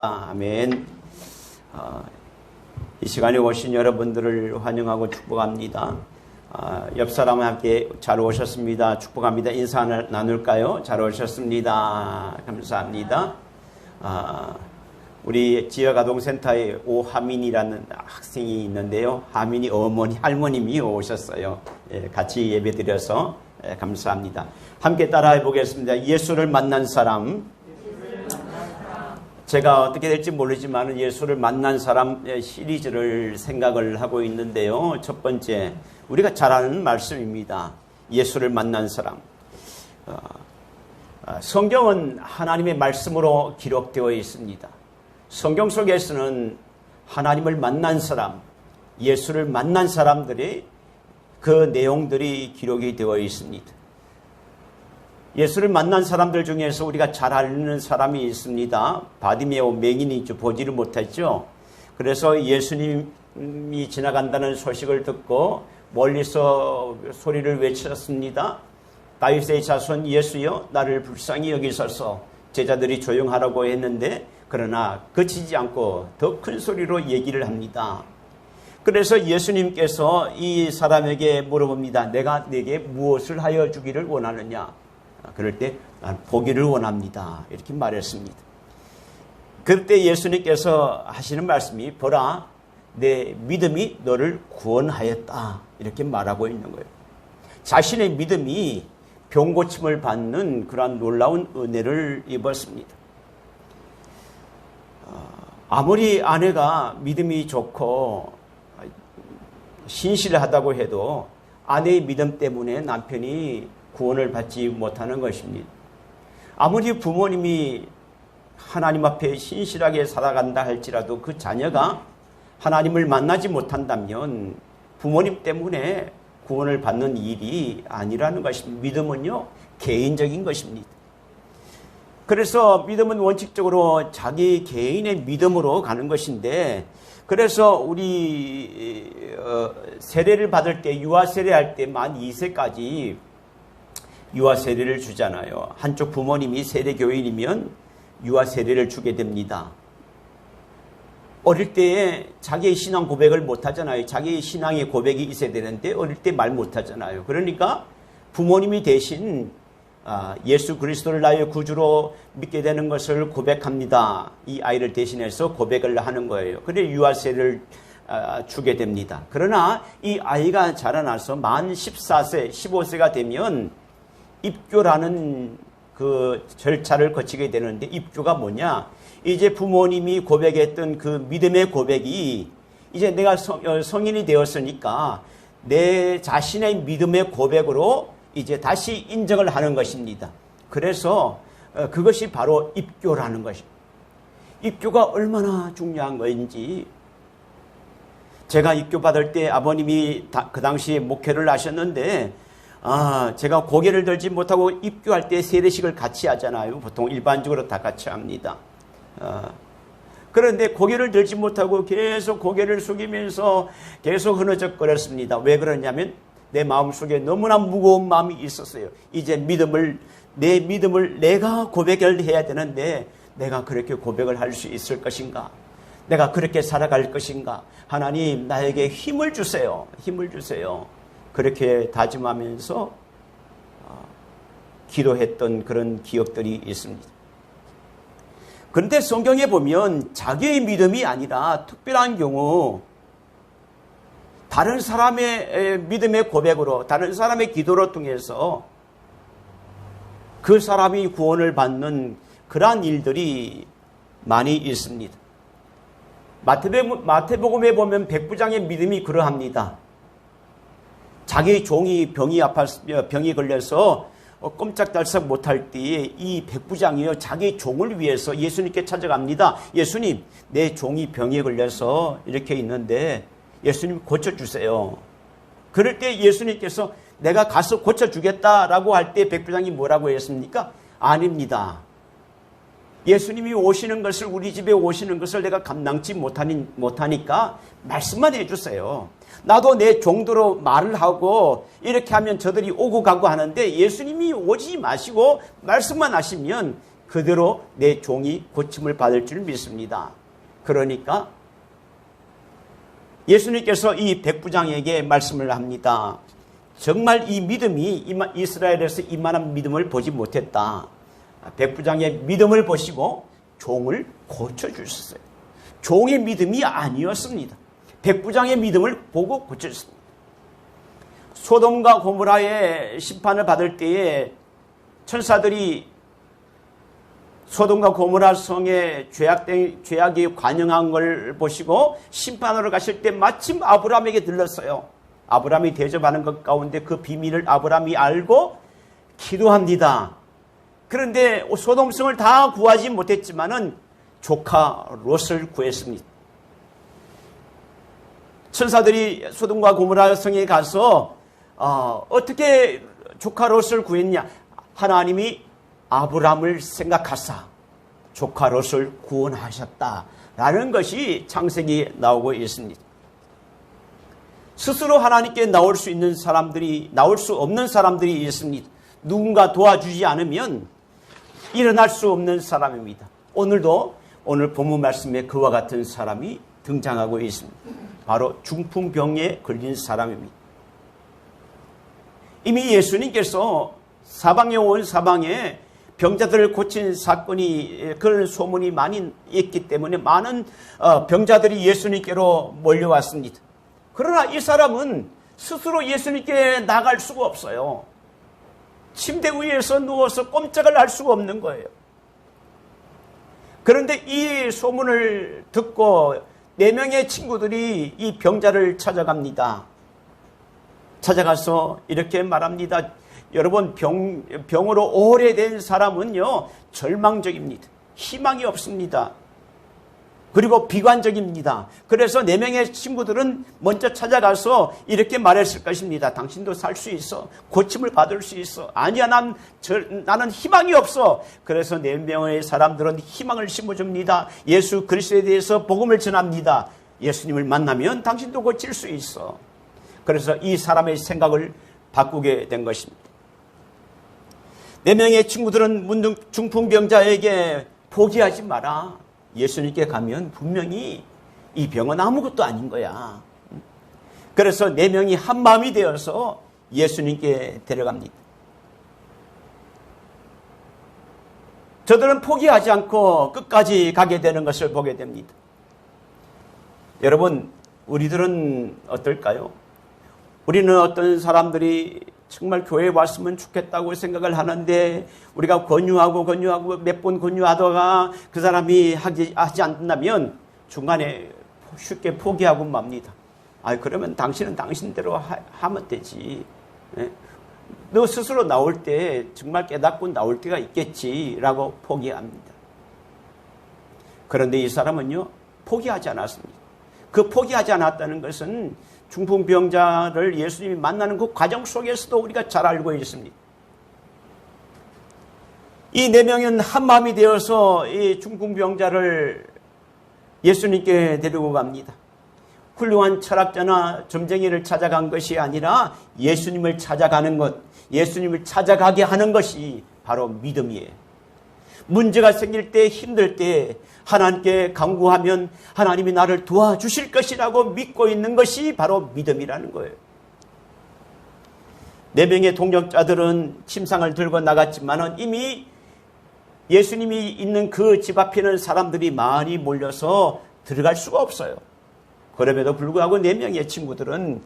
아멘. 이 시간에 오신 여러분들을 환영하고 축복합니다. 옆 사람과 함께 잘 오셨습니다. 축복합니다. 인사 나눌까요? 잘 오셨습니다. 감사합니다. 우리 지역아동센터에 오하민이라는 학생이 있는데요. 하민이 어머니, 할머님이 오셨어요. 같이 예배드려서 감사합니다. 함께 따라해 보겠습니다. 예수를 만난 사람. 제가 어떻게 될지 모르지만 예수를 만난 사람 시리즈를 생각을 하고 있는데요. 첫 번째, 우리가 잘 아는 말씀입니다. 예수를 만난 사람. 성경은 하나님의 말씀으로 기록되어 있습니다. 성경 속에서는 하나님을 만난 사람, 예수를 만난 사람들의 그 내용들이 기록이 되어 있습니다. 예수를 만난 사람들 중에서 우리가 잘 아는 사람이 있습니다. 바디메오, 맹인이 보지를 못했죠. 그래서 예수님이 지나간다는 소식을 듣고 멀리서 소리를 외쳤습니다. 다윗의 자손 예수여, 나를 불쌍히 여기소서. 제자들이 조용하라고 했는데 그러나 그치지 않고 더 큰 소리로 얘기를 합니다. 그래서 예수님께서 이 사람에게 물어봅니다. 내가 네게 무엇을 하여 주기를 원하느냐? 그럴 때 난 보기를 원합니다. 이렇게 말했습니다. 그때 예수님께서 하시는 말씀이 보라, 내 믿음이 너를 구원하였다. 이렇게 말하고 있는 거예요. 자신의 믿음이 병고침을 받는 그러한 놀라운 은혜를 입었습니다. 아무리 아내가 믿음이 좋고 신실하다고 해도 아내의 믿음 때문에 남편이 구원을 받지 못하는 것입니다. 아무리 부모님이 하나님 앞에 신실하게 살아간다 할지라도 그 자녀가 하나님을 만나지 못한다면 부모님 때문에 구원을 받는 일이 아니라는 것입니다. 믿음은요, 개인적인 것입니다. 그래서 믿음은 원칙적으로 자기 개인의 믿음으로 가는 것인데, 그래서 우리 세례를 받을 때, 유아 세례할 때 만 2세까지 유아 세례를 주잖아요. 한쪽 부모님이 세례교인이면 유아 세례를 주게 됩니다. 어릴 때에 자기의 신앙 고백을 못하잖아요. 자기의 신앙의 고백이 있어야 되는데 어릴 때 말 못하잖아요. 그러니까 부모님이 대신 예수 그리스도를 나의 구주로 믿게 되는 것을 고백합니다. 이 아이를 대신해서 고백을 하는 거예요. 그래 유아 세례를 주게 됩니다. 그러나 이 아이가 자라나서 만 14세, 15세가 되면 입교라는 그 절차를 거치게 되는데, 입교가 뭐냐? 이제 부모님이 고백했던 그 믿음의 고백이 이제 내가 성인이 되었으니까 내 자신의 믿음의 고백으로 이제 다시 인정을 하는 것입니다. 그래서 그것이 바로 입교라는 것입니다. 입교가 얼마나 중요한 것인지, 제가 입교 받을 때 아버님이 그 당시에 목회를 하셨는데, 제가 고개를 들지 못하고 입교할 때 세례식을 같이 하잖아요. 보통 일반적으로 다 같이 합니다. 그런데 고개를 들지 못하고 계속 고개를 숙이면서 계속 흐느적거렸습니다. 왜 그러냐면 내 마음속에 너무나 무거운 마음이 있었어요. 이제 내 믿음을 내가 고백을 해야 되는데 내가 그렇게 고백을 할 수 있을 것인가? 내가 그렇게 살아갈 것인가? 하나님, 나에게 힘을 주세요. 힘을 주세요. 그렇게 다짐하면서 기도했던 그런 기억들이 있습니다. 그런데 성경에 보면 자기의 믿음이 아니라 특별한 경우 다른 사람의 믿음의 고백으로, 다른 사람의 기도로 통해서 그 사람이 구원을 받는 그러한 일들이 많이 있습니다. 마태복음에 보면 백부장의 믿음이 그러합니다. 자기 종이 병이 걸려서 꼼짝달싹 못할 때에 이 백부장이요, 자기 종을 위해서 예수님께 찾아갑니다. 예수님, 내 종이 병에 걸려서 이렇게 있는데 예수님 고쳐주세요. 그럴 때 예수님께서 내가 가서 고쳐주겠다라고 할 때 백부장이 뭐라고 했습니까? 아닙니다. 예수님이 오시는 것을, 우리 집에 오시는 것을 내가 감당치 못하니까 말씀만 해주세요. 나도 내 정도로 말을 하고 이렇게 하면 저들이 오고 가고 하는데 예수님이 오지 마시고 말씀만 하시면 그대로 내 종이 고침을 받을 줄 믿습니다. 그러니까 예수님께서 이 백부장에게 말씀을 합니다. 정말 이 믿음이 이스라엘에서 이만한 믿음을 보지 못했다. 백부장의 믿음을 보시고 종을 고쳐주셨어요. 종의 믿음이 아니었습니다. 백부장의 믿음을 보고 고쳐주셨습니다. 소돔과 고모라의 심판을 받을 때에 천사들이 소돔과 고모라 성에 죄악이 관영한 걸 보시고 심판하러 가실 때 마침 아브라함에게 들렀어요. 아브라함이 대접하는 것 가운데 그 비밀을 아브라함이 알고 기도합니다. 그런데 소돔 성을 다 구하지 못했지만은 조카 롯을 구했습니다. 천사들이 소돔과 고모라 성에 가서 어떻게 조카 롯을 구했냐? 하나님이 아브라함을 생각하사 조카 롯을 구원하셨다라는 것이 창세기에 나오고 있습니다. 스스로 하나님께 나올 수 없는 사람들이 있습니다. 누군가 도와주지 않으면 일어날 수 없는 사람입니다. 오늘 본문 말씀에 그와 같은 사람이 등장하고 있습니다. 바로 중풍병에 걸린 사람입니다. 이미 예수님께서 사방에 온 사방에 병자들을 고친 사건이 그런 소문이 많이 있기 때문에 많은 병자들이 예수님께로 몰려왔습니다. 그러나 이 사람은 스스로 예수님께 나갈 수가 없어요. 침대 위에서 누워서 꼼짝을 할 수가 없는 거예요. 그런데 이 소문을 듣고 4명의 친구들이 이 병자를 찾아갑니다. 찾아가서 이렇게 말합니다. 여러분, 병으로 오래된 사람은요, 절망적입니다. 희망이 없습니다. 그리고 비관적입니다. 그래서 4명의 친구들은 먼저 찾아가서 이렇게 말했을 것입니다. 당신도 살 수 있어. 고침을 받을 수 있어. 아니야, 나는 희망이 없어. 그래서 4명의 사람들은 희망을 심어줍니다. 예수 그리스도에 대해서 복음을 전합니다. 예수님을 만나면 당신도 고칠 수 있어. 그래서 이 사람의 생각을 바꾸게 된 것입니다. 4명의 친구들은 문득 중풍병자에게 포기하지 마라. 예수님께 가면 분명히 이 병은 아무것도 아닌 거야. 그래서 4명이 한 마음이 되어서 예수님께 데려갑니다. 저들은 포기하지 않고 끝까지 가게 되는 것을 보게 됩니다. 여러분, 우리들은 어떨까요? 우리는 어떤 사람들이 정말 교회에 왔으면 좋겠다고 생각을 하는데 우리가 권유하고 몇 번 권유하다가 그 사람이 하지 않는다면 중간에 쉽게 포기하고 맙니다. 그러면 당신은 당신대로 하면 되지. 너 스스로 나올 때 정말 깨닫고 나올 때가 있겠지라고 포기합니다. 그런데 이 사람은요, 포기하지 않았습니다. 그 포기하지 않았다는 것은 중풍병자를 예수님이 만나는 그 과정 속에서도 우리가 잘 알고 있습니다. 이 4명은 한 마음이 되어서 이 중풍병자를 예수님께 데리고 갑니다. 훌륭한 철학자나 점쟁이를 찾아간 것이 아니라 예수님을 찾아가는 것, 예수님을 찾아가게 하는 것이 바로 믿음이에요. 문제가 생길 때, 힘들 때 하나님께 간구하면 하나님이 나를 도와주실 것이라고 믿고 있는 것이 바로 믿음이라는 거예요. 4명의 동역자들은 침상을 들고 나갔지만 이미 예수님이 있는 그 집 앞에는 사람들이 많이 몰려서 들어갈 수가 없어요. 그럼에도 불구하고 4명의 친구들은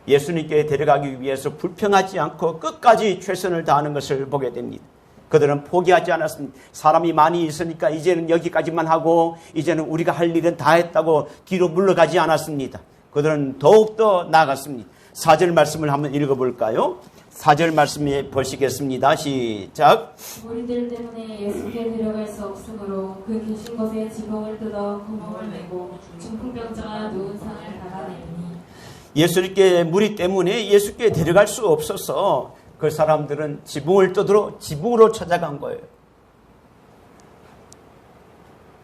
예수님께 데려가기 위해서 불평하지 않고 끝까지 최선을 다하는 것을 보게 됩니다. 그들은 포기하지 않았습니다. 사람이 많이 있으니까 이제는 여기까지만 하고 이제는 우리가 할 일은 다 했다고 뒤로 물러가지 않았습니다. 그들은 더욱더 나아갔습니다. 4절 말씀을 한번 읽어볼까요? 4절 말씀에 보시겠습니다. 시작. 무리들 때문에 예수께 데려갈 수 없으므로 그 계신 곳에 지붕을 뜯어 구멍을 내고 중풍병자가 누운 상을 닫아내니 예수님께 무리 때문에 예수께 데려갈 수 없어서 그 사람들은 지붕을 뜯으러 지붕으로 찾아간 거예요.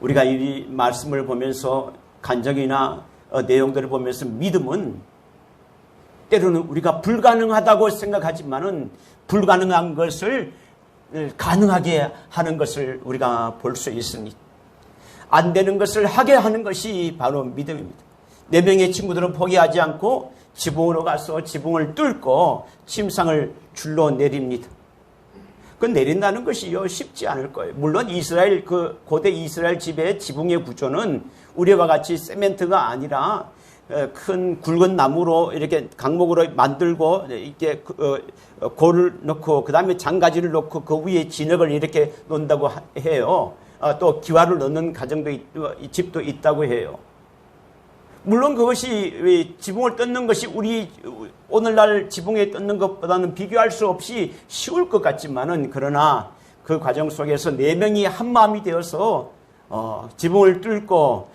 우리가 이 말씀을 보면서 간증이나 내용들을 보면서 믿음은 때로는 우리가 불가능하다고 생각하지만은 불가능한 것을 가능하게 하는 것을 우리가 볼 수 있습니다. 안 되는 것을 하게 하는 것이 바로 믿음입니다. 4명의 친구들은 포기하지 않고 지붕으로 가서 지붕을 뚫고 침상을 줄로 내립니다. 그 내린다는 것이요 쉽지 않을 거예요. 물론 이스라엘 그 고대 이스라엘 집의 지붕의 구조는 우리와 같이 세멘트가 아니라 큰 굵은 나무로 이렇게 강목으로 만들고 이렇게 골을 넣고 그 다음에 장가지를 넣고 그 위에 진흙을 이렇게 놓는다고 해요. 또 기와를 넣는 가정도 집도 있다고 해요. 물론 그것이 지붕을 뜯는 것이 우리 오늘날 지붕에 뜯는 것보다는 비교할 수 없이 쉬울 것 같지만은 그러나 그 과정 속에서 4명이 한 마음이 되어서 지붕을 뚫고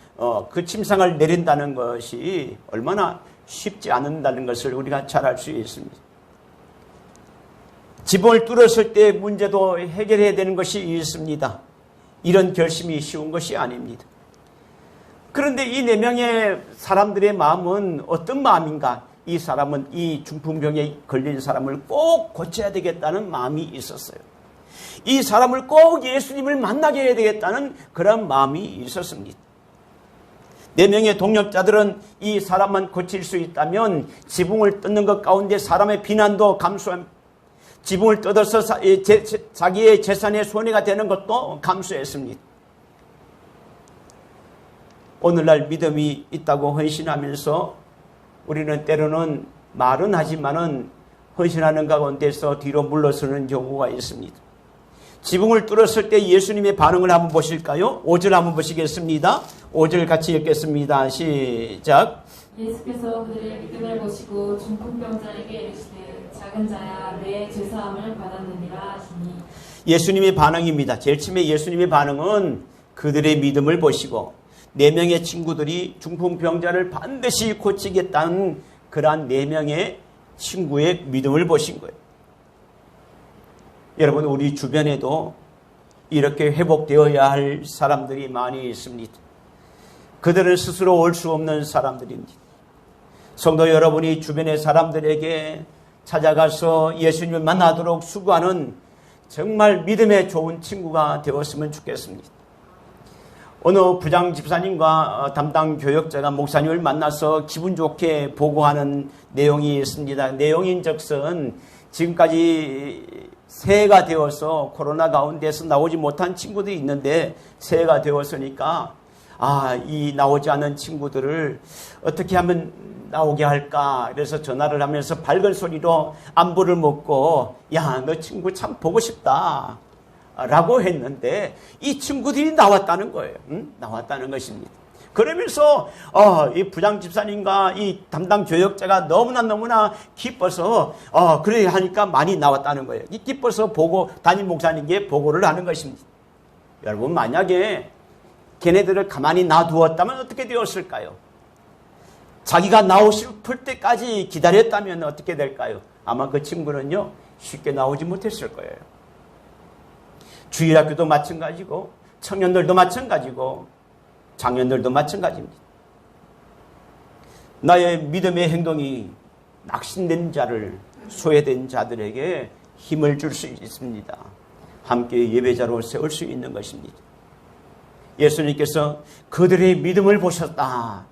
그 침상을 내린다는 것이 얼마나 쉽지 않는다는 것을 우리가 잘 알 수 있습니다. 지붕을 뚫었을 때 문제도 해결해야 되는 것이 있습니다. 이런 결심이 쉬운 것이 아닙니다. 그런데 이 4명의 사람들의 마음은 어떤 마음인가? 이 사람은 이 중풍병에 걸린 사람을 꼭 고쳐야 되겠다는 마음이 있었어요. 이 사람을 꼭 예수님을 만나게 해야 되겠다는 그런 마음이 있었습니다. 4명의 동력자들은 이 사람만 고칠 수 있다면 지붕을 뜯는 것 가운데 사람의 비난도 감수합니다. 지붕을 뜯어서 자기의 재산의 손해가 되는 것도 감수했습니다. 오늘날 믿음이 있다고 헌신하면서 우리는 때로는 말은 하지만은 헌신하는 가운데서 뒤로 물러서는 경우가 있습니다. 지붕을 뚫었을 때 예수님의 반응을 한번 보실까요? 5절 한번 보시겠습니다. 5절 같이 읽겠습니다. 시작. 예수께서 그들의 믿음을 보시고 중풍병자에게 이르시되 작은 자야 내 죄사함을 받았느니라 하시니. 예수님의 반응입니다. 제일 처음에 예수님의 반응은 그들의 믿음을 보시고 4명의 친구들이 중풍병자를 반드시 고치겠다는 그러한 4명의 친구의 믿음을 보신 거예요. 여러분, 우리 주변에도 이렇게 회복되어야 할 사람들이 많이 있습니다. 그들은 스스로 올 수 없는 사람들입니다. 성도 여러분이 주변의 사람들에게 찾아가서 예수님을 만나도록 수고하는 정말 믿음의 좋은 친구가 되었으면 좋겠습니다. 어느 부장 집사님과 담당 교역자가 목사님을 만나서 기분 좋게 보고하는 내용이 있습니다. 내용인즉슨 지금까지 새해가 되어서 코로나 가운데서 나오지 못한 친구들이 있는데 새해가 되었으니까 이 나오지 않은 친구들을 어떻게 하면 나오게 할까? 그래서 전화를 하면서 밝은 소리로 안부를 묻고 야, 너 친구 참 보고 싶다 라고 했는데 이 친구들이 나왔다는 거예요. 나왔다는 것입니다. 그러면서 이 부장 집사님과 이 담당 교역자가 너무나 기뻐서 그래 하니까 많이 나왔다는 거예요. 기뻐서 담임 목사님께 보고를 하는 것입니다. 여러분, 만약에 걔네들을 가만히 놔두었다면 어떻게 되었을까요? 자기가 나오고 싶을 때까지 기다렸다면 어떻게 될까요? 아마 그 친구는요 쉽게 나오지 못했을 거예요. 주일학교도 마찬가지고 청년들도 마찬가지고 장년들도 마찬가지입니다. 나의 믿음의 행동이 낙심된 자를, 소외된 자들에게 힘을 줄 수 있습니다. 함께 예배자로 세울 수 있는 것입니다. 예수님께서 그들의 믿음을 보셨다.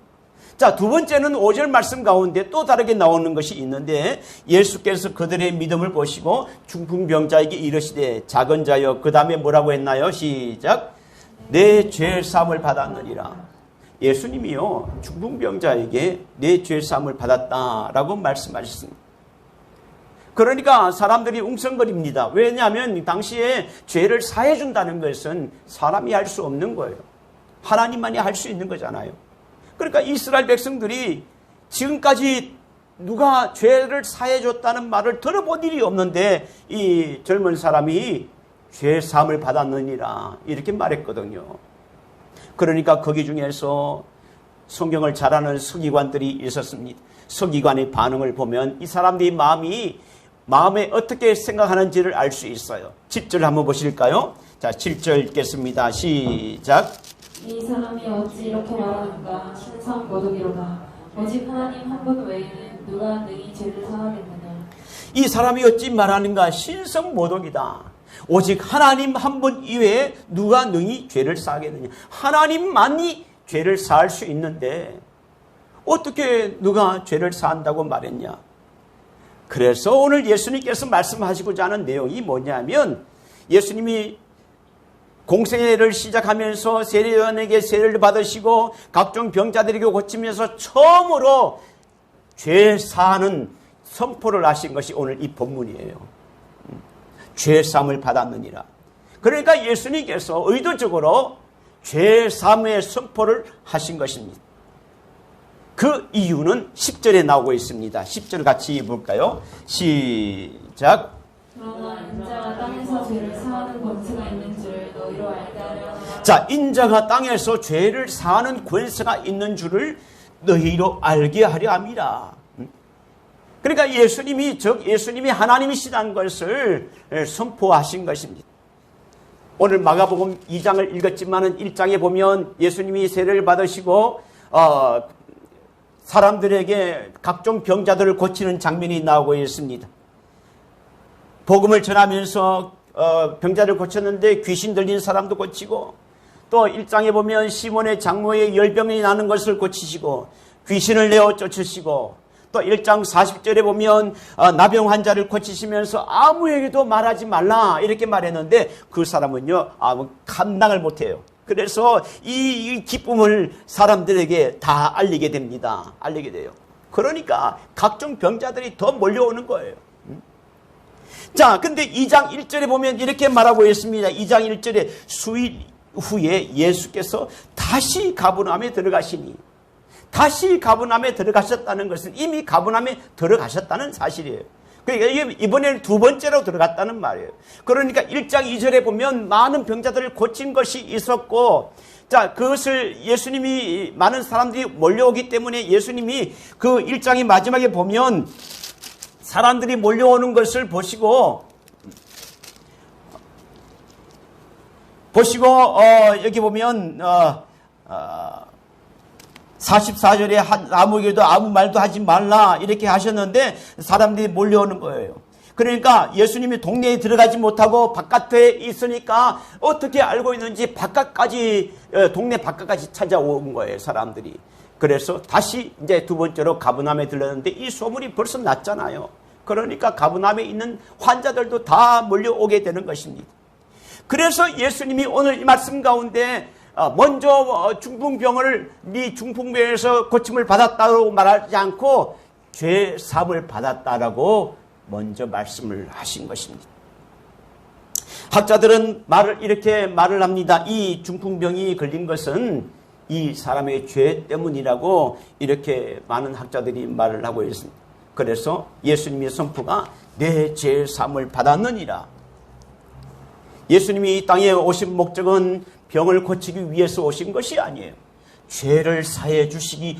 자, 두 번째는 5절 말씀 가운데 또 다르게 나오는 것이 있는데 예수께서 그들의 믿음을 보시고 중풍병자에게 이르시되 작은 자여, 그 다음에 뭐라고 했나요? 시작. 내 죄 사함을 받았느니라. 예수님이요 중풍병자에게 내 죄 사함을 받았다라고 말씀하셨습니다. 그러니까 사람들이 웅성거립니다. 왜냐하면 당시에 죄를 사해 준다는 것은 사람이 할 수 없는 거예요. 하나님만이 할 수 있는 거잖아요. 그러니까 이스라엘 백성들이 지금까지 누가 죄를 사해 줬다는 말을 들어본 일이 없는데 이 젊은 사람이 죄 사함을 받았느니라 이렇게 말했거든요. 그러니까 거기 중에서 성경을 잘 아는 서기관들이 있었습니다. 서기관의 반응을 보면 이 사람들의 마음에 어떻게 생각하는지를 알 수 있어요. 7절 한번 보실까요? 자, 7절 읽겠습니다. 시작. 이 사람이 어찌 이렇게 말하는가? 신성모독이로다. 오직 하나님 한 분 외에는 누가 능히 죄를 사하겠느냐. 이 사람이 어찌 말하는가? 신성모독이다. 오직 하나님 한 분 이외에 누가 능히 죄를 사하겠느냐. 하나님만이 죄를 사할 수 있는데 어떻게 누가 죄를 사한다고 말했냐. 그래서 오늘 예수님께서 말씀하시고자 하는 내용이 뭐냐면, 예수님이 공생애를 시작하면서 세례요한에게 세례를 받으시고 각종 병자들에게 고치면서 처음으로 죄 사하는 선포를 하신 것이 오늘 이 본문이에요. 죄 사함을 받았느니라. 그러니까 예수님께서 의도적으로 죄 사함의 선포를 하신 것입니다. 그 이유는 10절에 나오고 있습니다. 10절 같이 볼까요? 시작. 그러나 인자가 땅에서 죄를 사하는 권세가 있는 줄 너희로 알게 하려 함이라. 자, 인자가 땅에서 죄를 사하는 권세가 있는 줄을 너희로 알게 하려 함이라. 그러니까 예수님이 하나님이시라는 것을 선포하신 것입니다. 오늘 마가복음 2장을 읽었지만은 1장에 보면 예수님이 세례를 받으시고 사람들에게 각종 병자들을 고치는 장면이 나오고 있습니다. 복음을 전하면서 병자를 고쳤는데 귀신 들린 사람도 고치고, 또 1장에 보면 시몬의 장모의 열병이 나는 것을 고치시고 귀신을 내어 쫓으시고, 또 1장 40절에 보면 나병 환자를 고치시면서 아무에게도 말하지 말라 이렇게 말했는데 그 사람은요 아무 감당을 못해요. 그래서 이 기쁨을 사람들에게 다 알리게 됩니다. 알리게 돼요. 그러니까 각종 병자들이 더 몰려오는 거예요. 자, 근데 2장 1절에 보면 이렇게 말하고 있습니다. 2장 1절에 수일 후에 예수께서 다시 가버나움에 들어가시니, 다시 가버나움에 들어가셨다는 것은 이미 가버나움에 들어가셨다는 사실이에요. 그러니까 이번에는 두 번째로 들어갔다는 말이에요. 그러니까 1장 2절에 보면 많은 병자들을 고친 것이 있었고, 자, 그것을 예수님이 많은 사람들이 몰려오기 때문에 예수님이 그 1장의 마지막에 보면 사람들이 몰려오는 것을 보시고 여기 보면 44절에 아무에게도 아무 말도 하지 말라 이렇게 하셨는데 사람들이 몰려오는 거예요. 그러니까 예수님이 동네에 들어가지 못하고 바깥에 있으니까 어떻게 알고 있는지 동네 바깥까지 찾아온 거예요, 사람들이. 그래서 다시 이제 두 번째로 가버나움에 들렀는데 이 소문이 벌써 났잖아요. 그러니까 가버나움에 있는 환자들도 다 몰려오게 되는 것입니다. 그래서 예수님이 오늘 이 말씀 가운데 먼저 중풍병에서 고침을 받았다고 말하지 않고 죄 사함을 받았다라고 먼저 말씀을 하신 것입니다. 학자들은 이렇게 말을 합니다. 이 중풍병이 걸린 것은 이 사람의 죄 때문이라고 이렇게 많은 학자들이 말을 하고 있습니다. 그래서 예수님의 선포가 내 죄 사함을 받았느니라. 예수님이 이 땅에 오신 목적은 병을 고치기 위해서 오신 것이 아니에요. 죄를 사해 주시기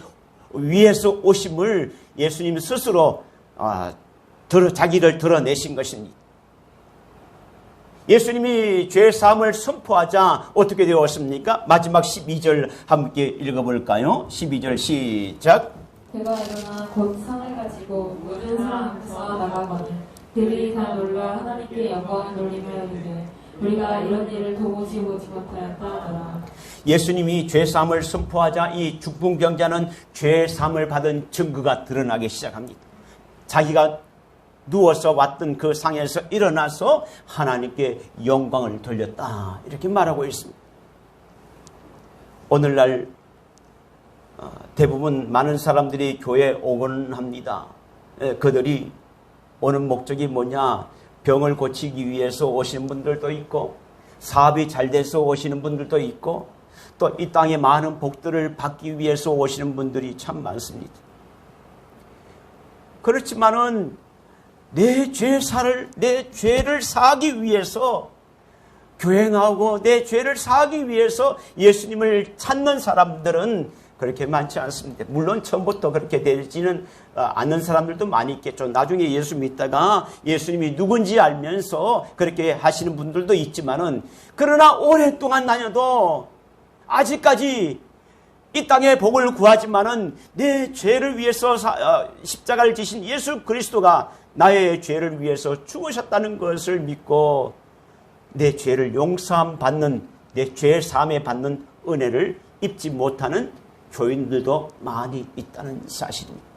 위해서 오심을 예수님 스스로 자기를 드러내신 것입니다. 예수님이 죄 사함을 선포하자 어떻게 되었습니까? 마지막 12절 함께 읽어볼까요? 12절 시작. 그가 일어나 곧 상을 가지고 모든 사람 앞에서 나가거늘 그들이 다 놀라 하나님께 영광을 돌리며 이르되 우리가 이런 일을 도무지 보지 못하였다 하더라. 예수님이 죄 사함을 선포하자 이 중풍병자는 죄 사함을 받은 증거가 드러나기 시작합니다. 자기가 누워서 왔던 그 상에서 일어나서 하나님께 영광을 돌렸다 이렇게 말하고 있습니다. 오늘날 대부분 많은 사람들이 교회에 오곤 합니다. 그들이 오는 목적이 뭐냐? 병을 고치기 위해서 오시는 분들도 있고 사업이 잘 돼서 오시는 분들도 있고 또 이 땅의 많은 복들을 받기 위해서 오시는 분들이 참 많습니다. 그렇지만은 내 죄를 사하기 위해서 교회 나오고 내 죄를 사하기 위해서 예수님을 찾는 사람들은 그렇게 많지 않습니다. 물론 처음부터 그렇게 되지는 않는 사람들도 많이 있겠죠. 나중에 예수 믿다가 예수님이 누군지 알면서 그렇게 하시는 분들도 있지만은, 그러나 오랫동안 다녀도 아직까지 이 땅에 복을 구하지만은 내 죄를 위해서 십자가를 지신 예수 그리스도가 나의 죄를 위해서 죽으셨다는 것을 믿고 내 죄를 용서함 받는, 내 죄 사함에 받는 은혜를 입지 못하는 교인들도 많이 있다는 사실입니다.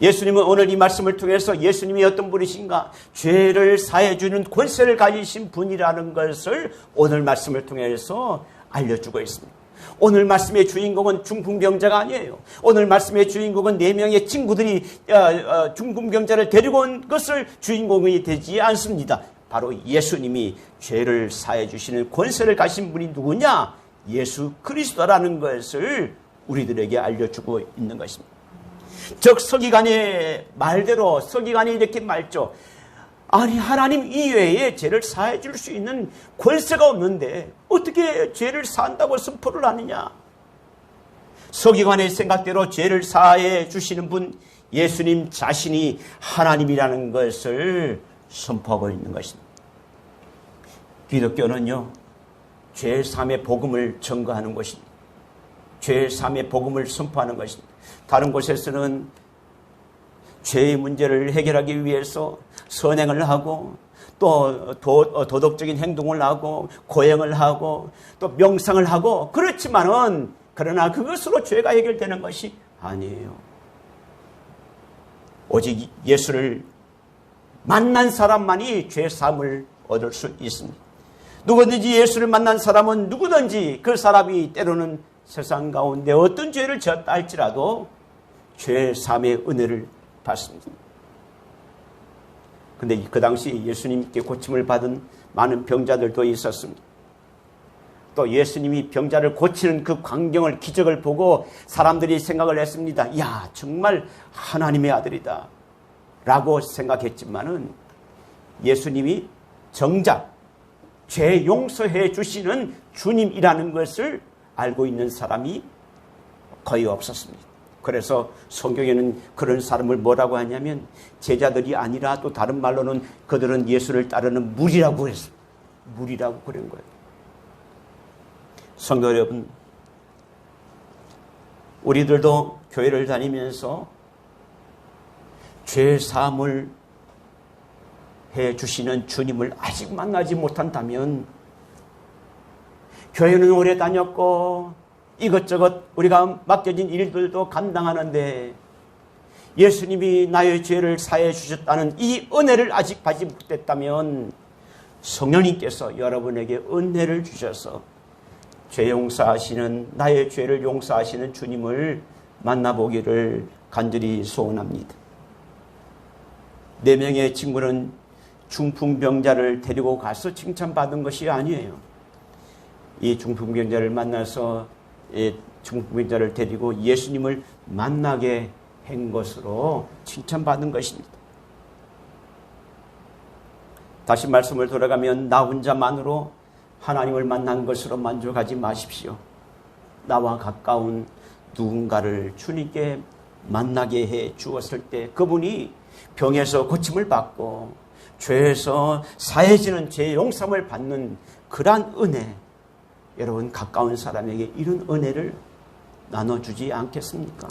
예수님은 오늘 이 말씀을 통해서 예수님이 어떤 분이신가, 죄를 사해주는 권세를 가지신 분이라는 것을 오늘 말씀을 통해서 알려주고 있습니다. 오늘 말씀의 주인공은 중풍병자가 아니에요. 오늘 말씀의 주인공은 4명의 친구들이 중풍병자를 데리고 온 것을 주인공이 되지 않습니다. 바로 예수님이 죄를 사해 주시는 권세를 가진 분이 누구냐? 예수 그리스도라는 것을 우리들에게 알려주고 있는 것입니다. 즉 서기관의 말대로 서기관이 이렇게 말죠. 아니 하나님 이외에 죄를 사해 줄 수 있는 권세가 없는데 어떻게 죄를 사한다고 선포를 하느냐. 서기관의 생각대로 죄를 사해 주시는 분 예수님 자신이 하나님이라는 것을 선포하고 있는 것입니다. 기독교는요, 죄 사함의 복음을 전거하는 것입니다. 죄 사함의 복음을 선포하는 것입니다. 다른 곳에서는 죄의 문제를 해결하기 위해서 선행을 하고 또 도덕적인 행동을 하고 고행을 하고 또 명상을 하고 그렇지만은 그러나 그것으로 죄가 해결되는 것이 아니에요. 오직 예수를 만난 사람만이 죄 사함을 얻을 수 있습니다. 누구든지 예수를 만난 사람은 누구든지 그 사람이 때로는 세상 가운데 어떤 죄를 지었다 할지라도 죄 사함의 은혜를 받습니다. 그런데 그 당시 예수님께 고침을 받은 많은 병자들도 있었습니다. 또 예수님이 병자를 고치는 그 광경을, 기적을 보고 사람들이 생각을 했습니다. 야, 정말 하나님의 아들이다 라고 생각했지만은 예수님이 정작 죄 용서해 주시는 주님이라는 것을 알고 있는 사람이 거의 없었습니다. 그래서 성경에는 그런 사람을 뭐라고 하냐면 제자들이 아니라 또 다른 말로는 그들은 예수를 따르는 무리라고 했어요. 무리라고 그런 거예요. 성도 여러분, 우리들도 교회를 다니면서 죄 사함을 해 주시는 주님을 아직 만나지 못한다면 교회는 오래 다녔고 이것저것 우리가 맡겨진 일들도 감당하는데 예수님이 나의 죄를 사해 주셨다는 이 은혜를 아직 받지 못했다면 성령님께서 여러분에게 은혜를 주셔서 죄 용서하시는, 나의 죄를 용서하시는 주님을 만나보기를 간절히 소원합니다. 4명의 친구는 중풍병자를 데리고 가서 칭찬받은 것이 아니에요. 이 중풍병자를 만나서 중풍병자를 데리고 예수님을 만나게 한 것으로 칭찬받은 것입니다. 다시 말씀을 돌아가면 나 혼자만으로 하나님을 만난 것으로 만족하지 마십시오. 나와 가까운 누군가를 주님께 만나게 해 주었을 때 그분이 병에서 고침을 받고 죄에서 사해지는 죄 용서를 받는 그러한 은혜, 여러분 가까운 사람에게 이런 은혜를 나눠주지 않겠습니까?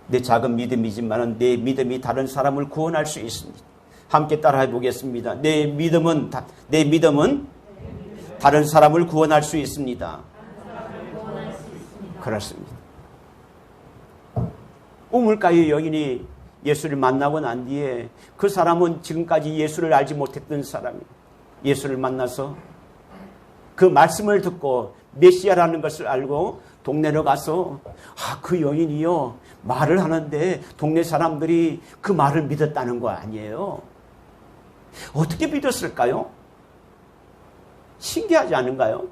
내 작은 믿음이지만 내 믿음이 다른 사람을 구원할 수 있습니다. 함께 따라해 보겠습니다. 내 믿음은 다른 사람을 구원할 수 있습니다. 그렇습니다. 우물가의 여인이 예수를 만나고 난 뒤에 그 사람은 지금까지 예수를 알지 못했던 사람이에요. 예수를 만나서 그 말씀을 듣고 메시아라는 것을 알고 동네로 가서 그 여인이요 말을 하는데 동네 사람들이 그 말을 믿었다는 거 아니에요. 어떻게 믿었을까요? 신기하지 않은가요?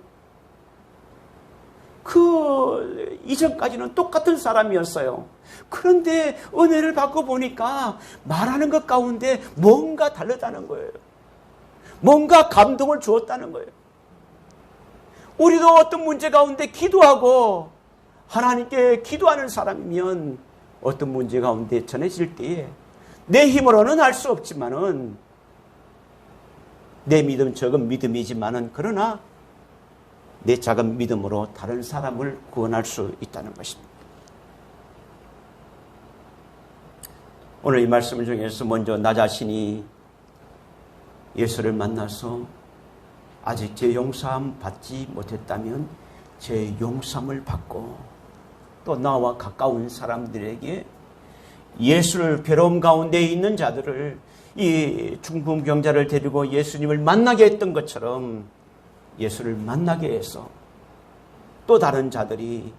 그 이전까지는 똑같은 사람이었어요. 그런데 은혜를 받고 보니까 말하는 것 가운데 뭔가 다르다는 거예요. 뭔가 감동을 주었다는 거예요. 우리도 어떤 문제 가운데 기도하고 하나님께 기도하는 사람이면 어떤 문제 가운데 전해질 때에 내 힘으로는 할 수 없지만은 내 믿음 적은 믿음이지만은 그러나 내 작은 믿음으로 다른 사람을 구원할 수 있다는 것입니다. 오늘 이 말씀 중에서 먼저 나 자신이 예수를 만나서 아직 제 용서함 받지 못했다면 제 용서함을 받고 또 나와 가까운 사람들에게 예수를 괴로움 가운데 있는 자들을 이 중풍병자를 데리고 예수님을 만나게 했던 것처럼 예수를 만나게 해서 또 다른 자들이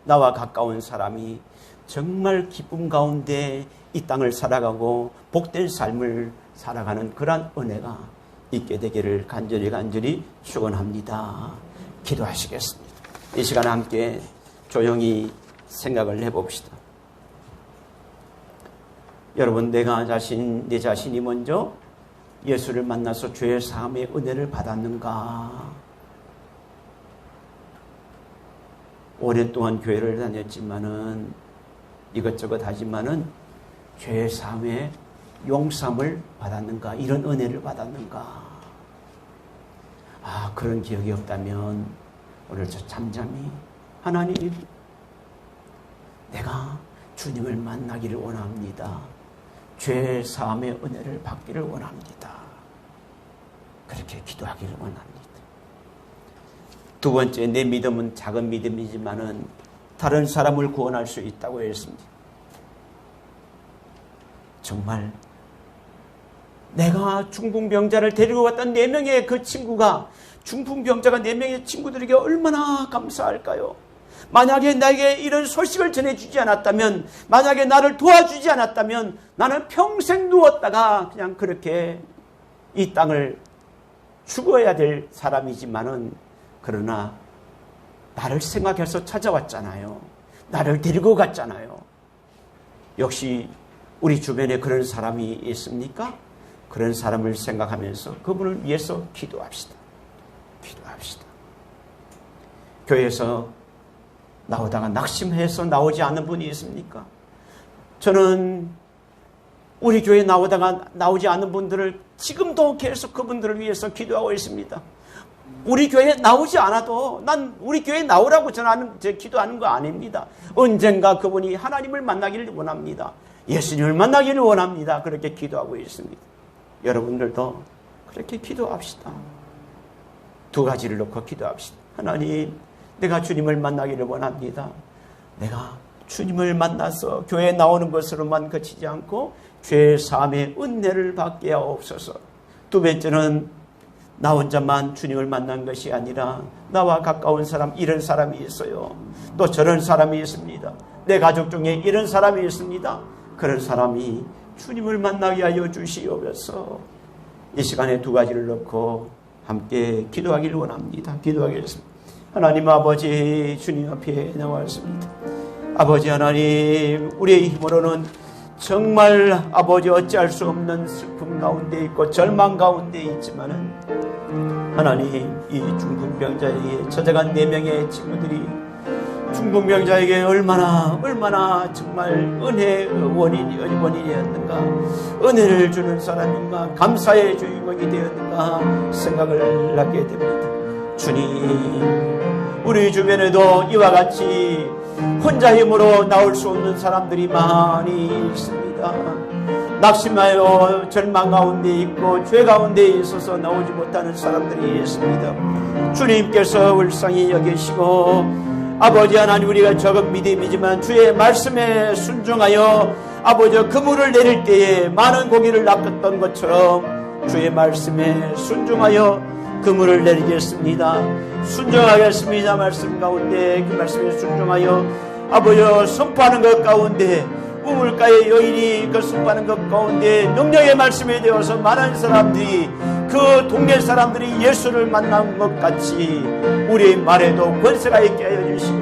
나와 가까운 사람이 정말 기쁨 가운데 이 땅을 살아가고 복된 삶을 살아가는 그러한 은혜가 있게 되기를 간절히 축원합니다. 기도하시겠습니다. 이 시간에 함께 조용히 생각을 해봅시다. 여러분, 내 자신이 먼저 예수를 만나서 죄의 사함의 은혜를 받았는가? 오랫동안 교회를 다녔지만은 이것저것 하지만은 죄의 사함의 용서함을 받았는가? 이런 은혜를 받았는가? 그런 기억이 없다면 오늘 저 잠잠히 하나님, 내가 주님을 만나기를 원합니다. 죄 사함의 은혜를 받기를 원합니다. 그렇게 기도하기를 원합니다. 두 번째, 내 믿음은 작은 믿음이지만은 다른 사람을 구원할 수 있다고 했습니다. 정말 내가 중풍병자를 데리고 왔던 4명의 그 친구가, 중풍병자가 4명의 친구들에게 얼마나 감사할까요? 만약에 나에게 이런 소식을 전해주지 않았다면, 만약에 나를 도와주지 않았다면 나는 평생 누웠다가 그냥 그렇게 이 땅을 죽어야 될 사람이지만은, 그러나 나를 생각해서 찾아왔잖아요. 나를 데리고 갔잖아요. 역시 우리 주변에 그런 사람이 있습니까? 그런 사람을 생각하면서 그분을 위해서 기도합시다. 기도합시다. 교회에서 나오다가 낙심해서 나오지 않는 분이 있습니까? 저는 우리 교회에 나오다가 나오지 않는 분들을 지금도 계속 그분들을 위해서 기도하고 있습니다. 우리 교회에 나오지 않아도 난 우리 교회에 나오라고 기도하는 거 아닙니다. 언젠가 그분이 하나님을 만나기를 원합니다. 예수님을 만나기를 원합니다. 그렇게 기도하고 있습니다. 여러분들도 그렇게 기도합시다. 두 가지를 놓고 기도합시다. 하나님, 내가 주님을 만나기를 원합니다. 내가 주님을 만나서 교회에 나오는 것으로만 그치지 않고 죄 사함의 은혜를 받게 하옵소서. 두 번째는 나 혼자만 주님을 만난 것이 아니라 나와 가까운 사람, 이런 사람이 있어요. 또 저런 사람이 있습니다. 내 가족 중에 이런 사람이 있습니다. 그런 사람이 주님을 만나게 하여 주시옵소서. 이 시간에 두 가지를 놓고 함께 기도하기를 원합니다. 기도하겠습니다. 하나님 아버지, 주님 앞에 나왔습니다. 아버지 하나님, 우리의 힘으로는 정말 아버지 어찌할 수 없는 슬픔 가운데 있고 절망 가운데 있지만은 하나님, 이 중풍병자에게 찾아간 4명의 친구들이 중풍병자에게 얼마나 정말 은혜의 원인이었는가, 은혜를 주는 사람인가, 감사의 주인공이 되었는가 생각을 하게 됩니다. 주님, 우리 주변에도 이와 같이 혼자 힘으로 나올 수 없는 사람들이 많이 있습니다. 낙심하여 절망 가운데 있고 죄 가운데 있어서 나오지 못하는 사람들이 있습니다. 주님께서 불쌍히 여기시고 아버지 하나님, 우리가 적은 믿음이지만 주의 말씀에 순종하여 아버지 그물을 내릴 때에 많은 고기를 낚았던 것처럼 주의 말씀에 순종하여 그물을 내리겠습니다. 순종하겠습니다. 말씀 가운데 그 말씀에 순종하여 아버지 선포하는 것 가운데 우물가의 여인이 그 선포하는 것 가운데 능력의 말씀에 대해서 많은 사람들이, 그 동네 사람들이 예수를 만난 것 같이 우리의 말에도 권세가 있게 하여 주시고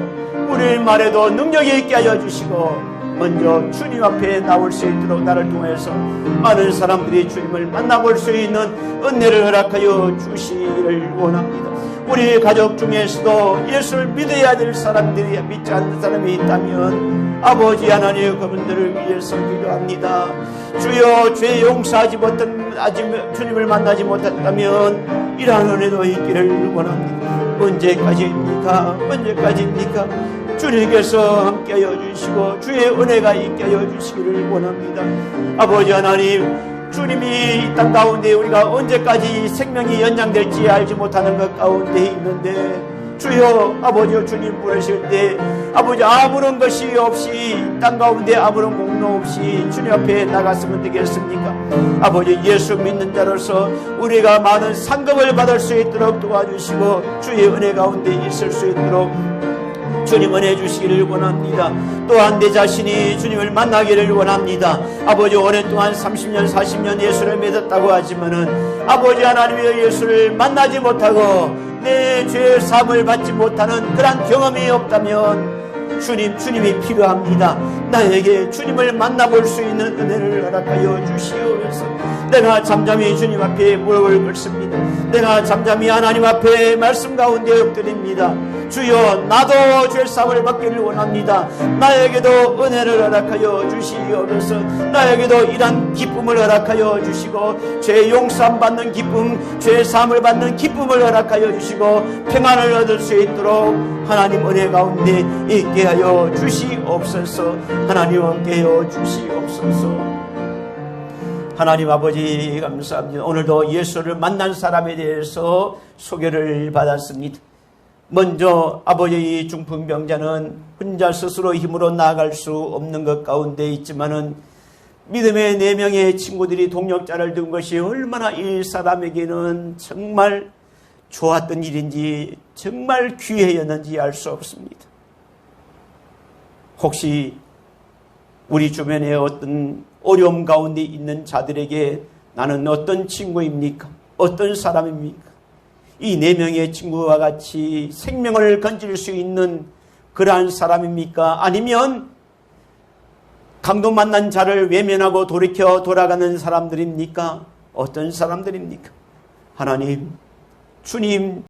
우리의 말에도 능력이 있게 하여 주시고 먼저 주님 앞에 나올 수 있도록 나를 통해서 많은 사람들이 주님을 만나볼 수 있는 은혜를 허락하여 주시기를 원합니다. 우리 가족 중에서도 예수를 믿어야 될 사람들이 믿지 않는 사람이 있다면 아버지 하나님, 그분들을 위해서 기도합니다. 주여, 죄 용서하지 못한, 아직 주님을 만나지 못했다면 이러한 은혜도 있기를 원합니다. 언제까지입니까? 언제까지입니까? 주님께서 함께하여 주시고 주의 은혜가 있게 하여 주시기를 원합니다. 아버지 하나님, 주님이 이 땅 가운데 우리가 언제까지 생명이 연장될지 알지 못하는 것 가운데 있는데, 주여 아버지여, 주님 부르실 때 아버지 아무런 것이 없이 땅 가운데 아무런 공로 없이 주님 앞에 나갔으면 되겠습니까? 아버지, 예수 믿는 자로서 우리가 많은 상급을 받을 수 있도록 도와주시고 주의 은혜 가운데 있을 수 있도록 주님 은혜 주시기를 원합니다. 또한 내 자신이 주님을 만나기를 원합니다. 아버지, 오랫동안 30년 40년 예수를 믿었다고 하지만은 아버지 하나님의 예수를 만나지 못하고 내 죄의 사함을 받지 못하는 그런 경험이 없다면 주님이 필요합니다. 나에게 주님을 만나볼 수 있는 은혜를 허락하여 주시옵소서. 내가 잠잠히 주님 앞에 무릎을 꿇습니다. 내가 잠잠히 하나님 앞에 말씀 가운데 엎드립니다. 주여, 나도 죄사함을 받기를 원합니다. 나에게도 은혜를 허락하여 주시옵소서. 나에게도 이런 기쁨을 허락하여 주시고 죄 용서함 받는 기쁨, 죄 사함을 받는 기쁨을 허락하여 주시고 평안을 얻을 수 있도록 하나님 은혜 가운데 있게 하여 주시옵소서. 하나님 함께하여 주시옵소서. 하나님 아버지, 감사합니다. 오늘도 예수를 만난 사람에 대해서 소개를 받았습니다. 먼저 아버지, 이 중풍병자는 혼자 스스로 힘으로 나아갈 수 없는 것 가운데 있지만은 믿음의 4명의 친구들이 동력자를 든 것이 얼마나 이 사람에게는 정말 좋았던 일인지, 정말 기회였는지 알 수 없습니다. 혹시 우리 주변에 어떤 어려움 가운데 있는 자들에게 나는 어떤 친구입니까? 어떤 사람입니까? 이 4명의 친구와 같이 생명을 건질 수 있는 그러한 사람입니까? 아니면 강도 만난 자를 외면하고 돌이켜 돌아가는 사람들입니까? 어떤 사람들입니까? 하나님, 주님